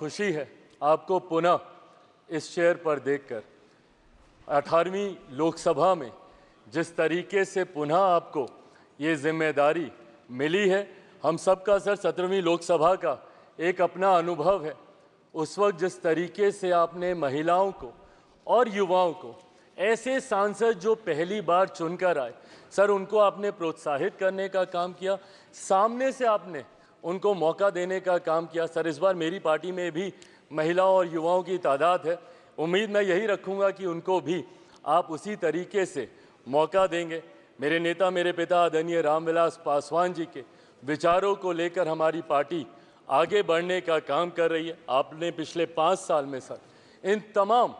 खुशी है आपको पुनः इस चेयर पर देखकर। 18वीं लोकसभा में जिस तरीके से पुनः आपको ये जिम्मेदारी मिली है, हम सबका सर 17वीं लोकसभा का एक अपना अनुभव है। उस वक्त जिस तरीके से आपने महिलाओं को और युवाओं को, ऐसे सांसद जो पहली बार चुनकर आए, सर उनको आपने प्रोत्साहित करने का काम किया, सामने से आपने उनको मौका देने का काम किया। सर इस बार मेरी पार्टी में भी महिलाओं और युवाओं की तादाद है, उम्मीद मैं यही रखूंगा कि उनको भी आप उसी तरीके से मौका देंगे। मेरे नेता, मेरे पिता आदरणीय रामविलास पासवान जी के विचारों को लेकर हमारी पार्टी आगे बढ़ने का काम कर रही है। आपने पिछले 5 साल में सर इन तमाम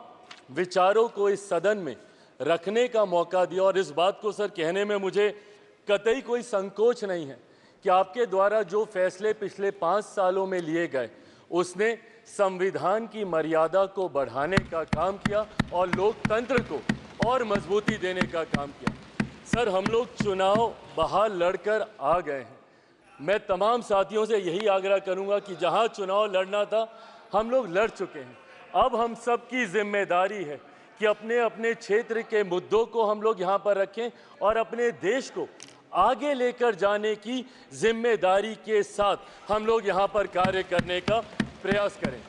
विचारों को इस सदन में रखने का मौका दिया और इस बात को सर कहने में मुझे कतई कोई संकोच नहीं है कि आपके द्वारा जो फैसले पिछले 5 सालों में लिए गए, उसने संविधान की मर्यादा को बढ़ाने का काम किया और लोकतंत्र को और मजबूती देने का काम किया। सर हम लोग चुनाव बाहर लड़कर आ गए हैं। मैं तमाम साथियों से यही आग्रह करूंगा कि जहां चुनाव लड़ना था हम लोग लड़ चुके हैं। अब हम सब की जिम्मेदारी है कि अपने अपने क्षेत्र के मुद्दों को हम लोग यहाँ पर रखें और अपने देश को आगे लेकर जाने की जिम्मेदारी के साथ हम लोग यहाँ पर कार्य करने का प्रयास करें।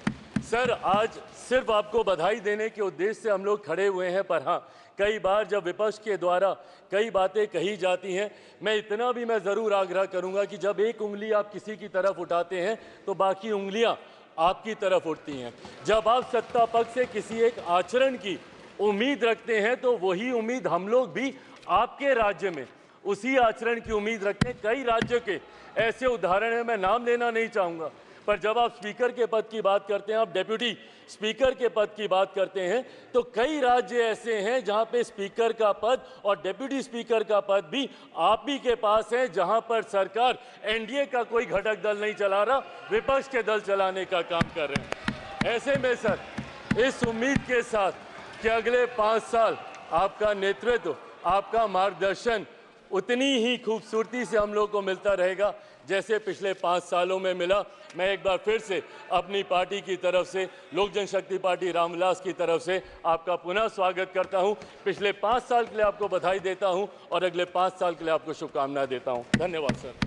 सर आज सिर्फ आपको बधाई देने के उद्देश्य से हम लोग खड़े हुए हैं, पर हाँ, कई बार जब विपक्ष के द्वारा कई बातें कही जाती हैं, मैं इतना भी मैं ज़रूर आग्रह करूंगा कि जब एक उंगली आप किसी की तरफ उठाते हैं तो बाकी उंगलियां आपकी तरफ उठती हैं। जब आप सत्ता पक्ष से किसी एक आचरण की उम्मीद रखते हैं तो वही उम्मीद हम लोग भी आपके राज्य में उसी आचरण की उम्मीद रखते हैं। कई राज्यों के ऐसे उदाहरण हैं, मैं नाम लेना नहीं चाहूँगा, पर जब आप स्पीकर के पद की बात करते हैं, आप डेप्यूटी स्पीकर के पद की बात करते हैं, तो कई राज्य ऐसे हैं जहां पे स्पीकर का पद और डेप्यूटी स्पीकर का पद भी आप ही के पास है, जहां पर सरकार एनडीए का कोई घटक दल नहीं चला रहा, विपक्ष के दल चलाने का काम कर रहे हैं। ऐसे में सर इस उम्मीद के साथ कि अगले 5 साल आपका नेतृत्व, आपका मार्गदर्शन उतनी ही खूबसूरती से हम लोग को मिलता रहेगा जैसे पिछले 5 सालों में मिला। मैं एक बार फिर से अपनी पार्टी की तरफ से, लोक जनशक्ति पार्टी रामविलास की तरफ से आपका पुनः स्वागत करता हूं। पिछले 5 साल के लिए आपको बधाई देता हूं और अगले 5 साल के लिए आपको शुभकामनाएं देता हूं। धन्यवाद सर।